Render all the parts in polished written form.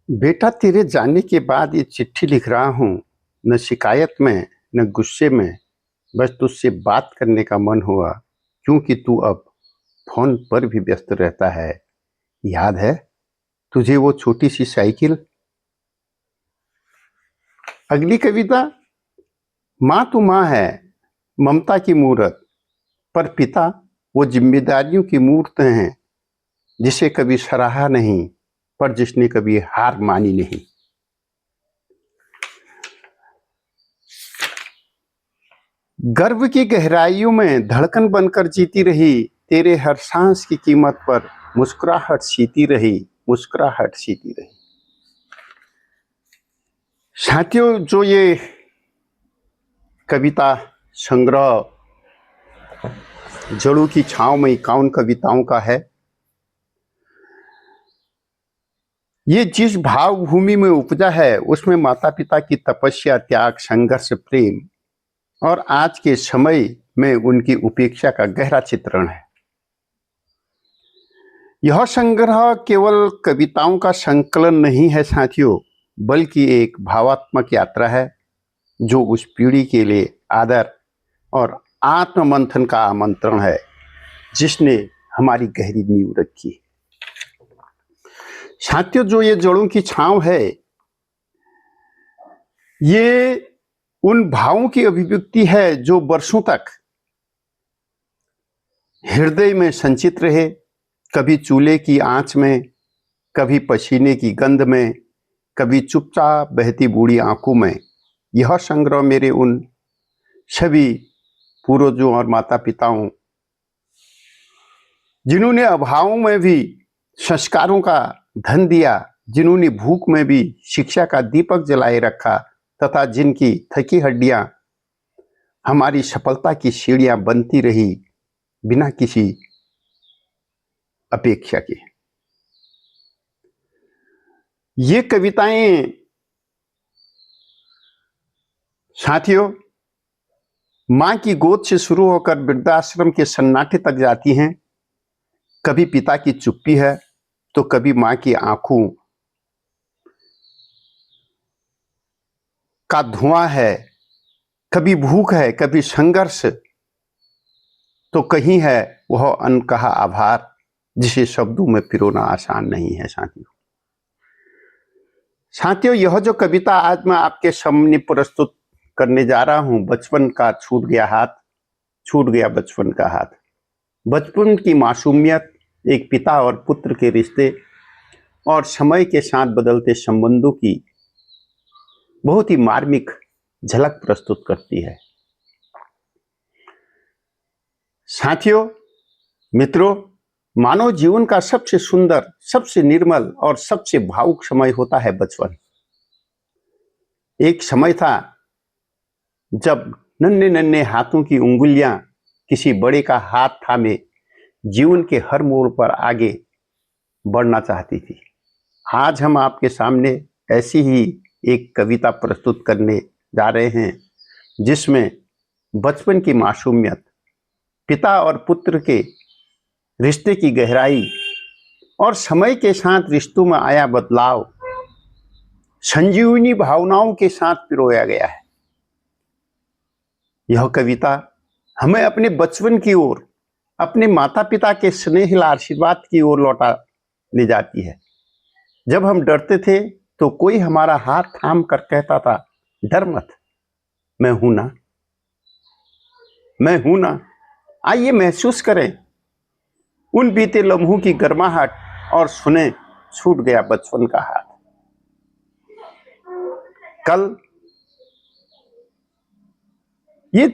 बेटा, तेरे जाने के बाद ये चिट्ठी लिख रहा हूँ। न शिकायत में, न गुस्से में। बस तुझसे बात करने का मन हुआ, क्योंकि तू अब फोन पर भी व्यस्त रहता है। याद है तुझे वो छोटी सी साइकिल? अगली कविता। माँ तो माँ है, ममता की मूरत। पर पिता वो जिम्मेदारियों की मूर्त हैं, जिसे कभी सराहा नहीं, पर जिसने कभी हार मानी नहीं। गर्व की गहराइयों में धड़कन बनकर जीती रही, तेरे हर सांस की कीमत पर मुस्कुराहट सीती रही, मुस्कुराहट सीती रही। साथियों, जो ये कविता संग्रह जड़ों की छांव में 51 कविताओं का है, ये जिस भाव भूमि में उपजा है उसमें माता पिता की तपस्या, त्याग, संघर्ष, प्रेम और आज के समय में उनकी उपेक्षा का गहरा चित्रण है। यह संग्रह केवल कविताओं का संकलन नहीं है साथियों, बल्कि एक भावात्मक यात्रा है जो उस पीढ़ी के लिए आदर और आत्ममंथन का आमंत्रण है जिसने हमारी गहरी नींव रखी। साथियों, जो ये जड़ों की छांव है, ये उन भावों की अभिव्यक्ति है जो वर्षों तक हृदय में संचित रहे, कभी चूल्हे की आंच में, कभी पसीने की गंध में, कभी चुपचाप बहती बूढ़ी आंखों में। यह संग्रह मेरे उन सभी पूर्वजों और माता पिताओं, जिन्होंने अभावों में भी संस्कारों का धन दिया, जिन्होंने भूख में भी शिक्षा का दीपक जलाए रखा, तथा जिनकी थकी हड्डियां हमारी सफलता की सीढ़ियां बनती रही बिना किसी अपेक्षा के। ये कविताएं साथियों मां की गोद से शुरू होकर वृद्धाश्रम के सन्नाटे तक जाती हैं। कभी पिता की चुप्पी है, तो कभी मां की आंखों का धुआं है, कभी भूख है, कभी संघर्ष, तो कहीं है वह अनकहा आभार, जिसे शब्दों में पिरोना आसान नहीं है। साथियों, यह जो कविता आज मैं आपके सामने प्रस्तुत करने जा रहा हूं, बचपन का छूट गया हाथ, छूट गया बचपन का हाथ। बचपन की मासूमियत, एक पिता और पुत्र के रिश्ते और समय के साथ बदलते संबंधों की बहुत ही मार्मिक झलक प्रस्तुत करती है। साथियों, मित्रों, मानव जीवन का सबसे सुंदर, सबसे निर्मल और सबसे भावुक समय होता है बचपन। एक समय था जब नन्हे नन्हे हाथों की उंगलियां किसी बड़े का हाथ थामे जीवन के हर मोड़ पर आगे बढ़ना चाहती थी। आज हम आपके सामने ऐसी ही एक कविता प्रस्तुत करने जा रहे हैं, जिसमें बचपन की मासूमियत, पिता और पुत्र के रिश्ते की गहराई और समय के साथ रिश्तों में आया बदलाव संजीवनी भावनाओं के साथ पिरोया गया है। यह कविता हमें अपने बचपन की ओर, अपने माता पिता के स्नेह आशीर्वाद की ओर लौटा ले जाती है। जब हम डरते थे तो कोई हमारा हाथ थाम कर कहता था, डर मत, मैं हूं ना, मैं हूं ना। आइए महसूस करें उन बीते लम्हों की गर्माहट और सुने, छूट गया बचपन का हाथ। कल ये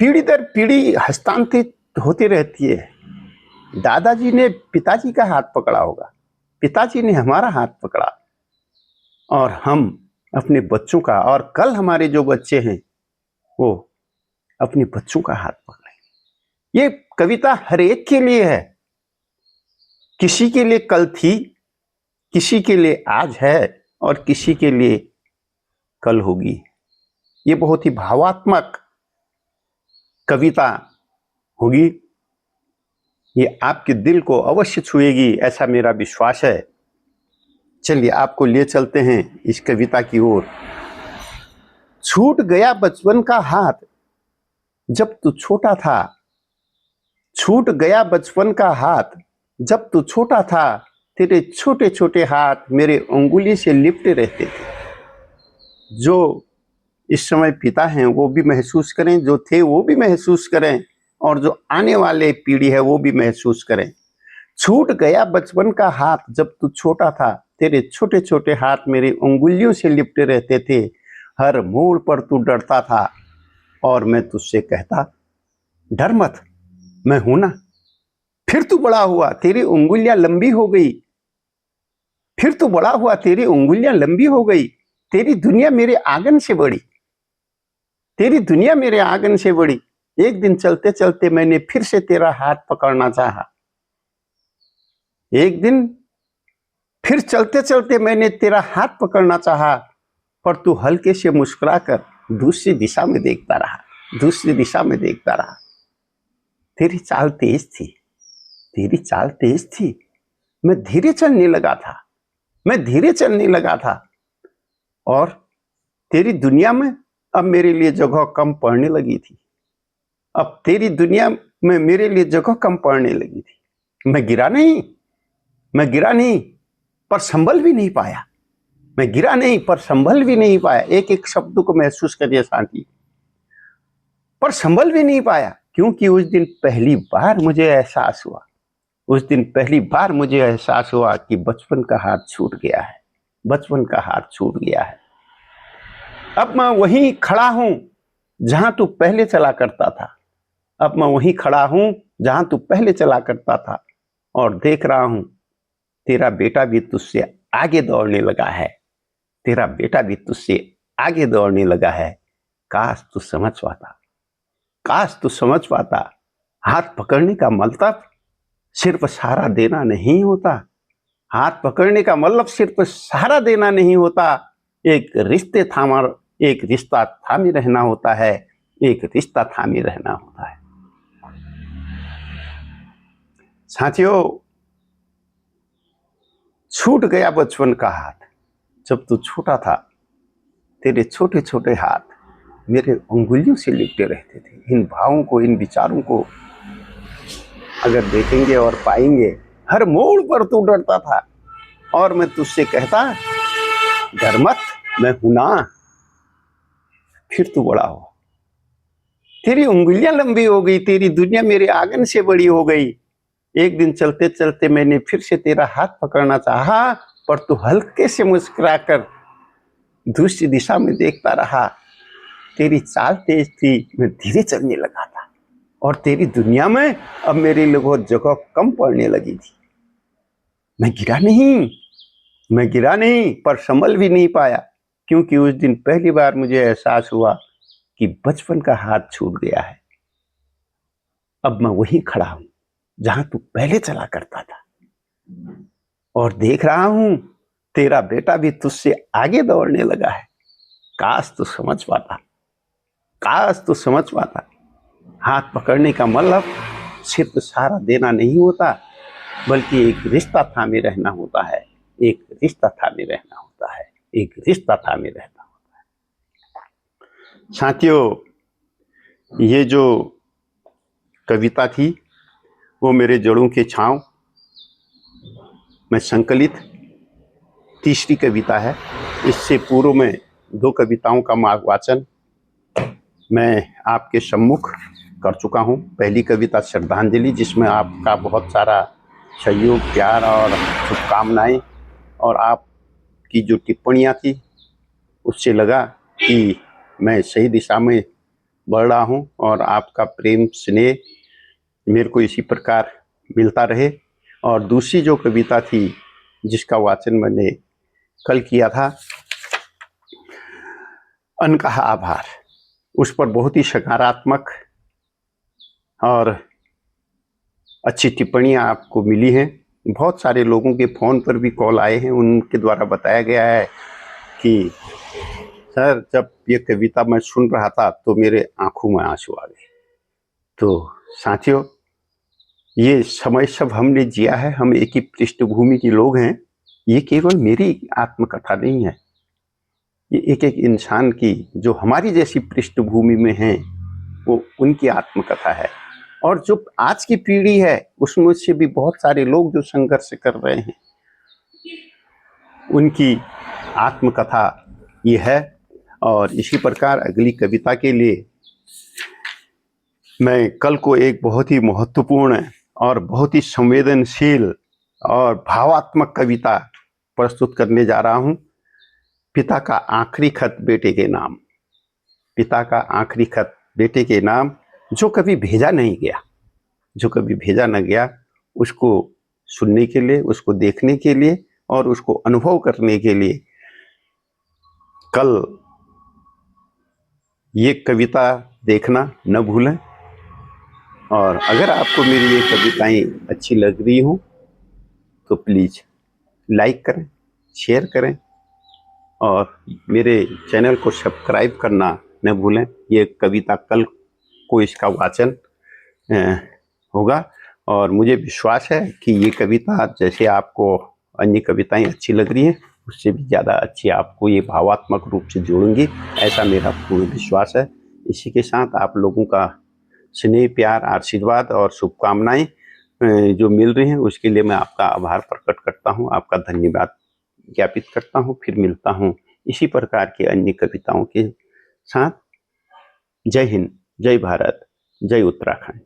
पीढ़ी दर पीढ़ी हस्तांतरित होती रहती है। दादाजी ने पिताजी का हाथ पकड़ा होगा, पिताजी ने हमारा हाथ पकड़ा, और हम अपने बच्चों का, और कल हमारे जो बच्चे हैं वो अपने बच्चों का हाथ पकड़ेंगे। ये कविता हर एक के लिए है। किसी के लिए कल थी, किसी के लिए आज है, और किसी के लिए कल होगी। ये बहुत ही भावात्मक कविता होगी। ये आपके दिल को अवश्य छुएगी, ऐसा मेरा विश्वास है। चलिए आपको ले चलते हैं इस कविता की ओर। छूट गया बचपन का हाथ जब तू छोटा था, छूट गया बचपन का हाथ जब तू छोटा था, तेरे छोटे छोटे हाथ मेरे उंगली से लिपटे रहते थे। जो इस समय पिता हैं वो भी महसूस करें, जो थे वो भी महसूस करें, और जो आने वाले पीढ़ी है वो भी महसूस करें। छूट गया बचपन का हाथ जब तू छोटा था, तेरे छोटे छोटे हाथ मेरी उंगलियों से लिपटे रहते थे। हर मोड़ पर तू डरता था और मैं तुझसे कहता, डर मत, मैं हूं ना। फिर तू बड़ा हुआ, तेरी उंगलियां लंबी हो गई। फिर तू बड़ा हुआ, तेरी उंगलियां लंबी हो गई। तेरी दुनिया मेरे आंगन से बड़ी, तेरी दुनिया मेरे आंगन से बड़ी। एक दिन चलते चलते मैंने फिर से तेरा हाथ पकड़ना चाहा। एक दिन फिर चलते चलते मैंने तेरा हाथ पकड़ना चाहा, पर तू हल्के से मुस्कुराकर दूसरी दिशा में देखता रहा, दूसरी दिशा में देखता रहा। तेरी चाल तेज थी, तेरी चाल तेज थी। मैं धीरे चलने लगा था, मैं धीरे चलने लगा था, और तेरी दुनिया में अब मेरे लिए जगह कम पड़ने लगी थी। अब तेरी दुनिया में मेरे लिए जगह कम पड़ने लगी थी। मैं गिरा नहीं, मैं गिरा नहीं, पर संभल भी नहीं पाया। मैं गिरा नहीं पर संभल भी नहीं पाया। एक एक शब्द को महसूस करिए साथी। पर संभल भी नहीं पाया, क्योंकि उस दिन पहली बार मुझे एहसास हुआ, उस दिन पहली बार मुझे एहसास हुआ कि बचपन का हाथ छूट गया है, बचपन का हाथ छूट गया है। अब मैं वहीं खड़ा हूं जहां तू पहले चला करता था। अब मैं वहीं खड़ा हूं जहां तू पहले चला करता था, और देख रहा हूं तेरा बेटा भी तुझसे आगे दौड़ने लगा है, तेरा बेटा भी तुझसे आगे दौड़ने लगा है। काश तू समझ पाता, काश तू समझ पाता। हाथ पकड़ने का मतलब सिर्फ सहारा देना नहीं होता। हाथ पकड़ने का मतलब सिर्फ सहारा देना नहीं होता। एक रिश्ता थामे रहना होता है, एक रिश्ता थामे रहना होता है। साथियों, छूट गया बचपन का हाथ जब तू छोटा था, तेरे छोटे छोटे हाथ मेरे उंगलियों से लिपटे रहते थे। इन भावों को, इन विचारों को अगर देखेंगे और पाएंगे, हर मोड़ पर तू डरता था और मैं तुझसे कहता, डर मत, मैं हूं ना। फिर तू बड़ा हो, तेरी उंगलियां लंबी हो गई, तेरी दुनिया मेरे आंगन से बड़ी हो गई। एक दिन चलते चलते मैंने फिर से तेरा हाथ पकड़ना चाहा, पर तू हल्के से मुस्कुराकर दूसरी दिशा में देखता रहा। तेरी चाल तेज थी, मैं धीरे चलने लगा था, और तेरी दुनिया में अब मेरे लिए जगह कम पड़ने लगी थी। मैं गिरा नहीं, मैं गिरा नहीं, पर संभल भी नहीं पाया, क्योंकि उस दिन पहली बार मुझे एहसास हुआ कि बचपन का हाथ छूट गया है। अब मैं वहीं खड़ा हूं जहां तू पहले चला करता था, और देख रहा हूं तेरा बेटा भी तुझसे आगे दौड़ने लगा है। काश तू समझ पाता, काश तू समझ पाता। हाथ पकड़ने का मतलब सिर्फ सहारा देना नहीं होता, बल्कि एक रिश्ता थामे रहना होता है, एक रिश्ता थामे रहना होता है, एक रिश्ता थामे रहना होता है। साथियों, ये जो कविता थी वो मेरे जड़ों के छांव में संकलित तीसरी कविता है। इससे पूर्व में 2 कविताओं का वाचन मैं आपके सम्मुख कर चुका हूँ। पहली कविता श्रद्धांजलि, जिसमें आपका बहुत सारा सहयोग, प्यार और शुभकामनाएं, और आपकी जो टिप्पणियाँ थी उससे लगा कि मैं सही दिशा में बढ़ रहा हूँ, और आपका प्रेम स्नेह मेरे को इसी प्रकार मिलता रहे। और दूसरी जो कविता थी जिसका वाचन मैंने कल किया था, अनकहा आभार, उस पर बहुत ही सकारात्मक और अच्छी टिप्पणियाँ आपको मिली हैं। बहुत सारे लोगों के फ़ोन पर भी कॉल आए हैं, उनके द्वारा बताया गया है कि सर, जब ये कविता मैं सुन रहा था तो मेरे आंखों में आंसू आ गए। तो साथियों, ये समय सब हमने जिया है, हम एक ही पृष्ठभूमि के लोग हैं, ये केवल मेरी आत्मकथा नहीं है, ये एक एक इंसान की, जो हमारी जैसी पृष्ठभूमि में है, वो उनकी आत्मकथा है। और जो आज की पीढ़ी है उसमें से भी बहुत सारे लोग जो संघर्ष कर रहे हैं, उनकी आत्मकथा ये है। और इसी प्रकार अगली कविता के लिए मैं कल को एक बहुत ही महत्वपूर्ण और बहुत ही संवेदनशील और भावात्मक कविता प्रस्तुत करने जा रहा हूं। पिता का आखिरी खत बेटे के नाम। पिता का आखिरी खत बेटे के नाम, जो कभी भेजा नहीं गया, जो कभी भेजा न गया, उसको सुनने के लिए, उसको देखने के लिए और उसको अनुभव करने के लिए कल ये कविता देखना न भूलें। और अगर आपको मेरी ये कविताएं अच्छी लग रही हो तो प्लीज़ लाइक करें, शेयर करें और मेरे चैनल को सब्सक्राइब करना न भूलें। ये कविता कल को इसका वाचन होगा और मुझे विश्वास है कि ये कविता जैसे आपको अन्य कविताएं अच्छी लग रही हैं, उससे भी ज़्यादा अच्छी आपको ये भावात्मक रूप से जोड़ेंगी, ऐसा मेरा पूर्ण विश्वास है। इसी के साथ आप लोगों का स्नेह, प्यार, आशीर्वाद और शुभकामनाएं जो मिल रही हैं, उसके लिए मैं आपका आभार प्रकट करता हूं, आपका धन्यवाद ज्ञापित करता हूं। फिर मिलता हूं इसी प्रकार की अन्य कविताओं के साथ। जय हिंद, जय भारत, जय उत्तराखंड।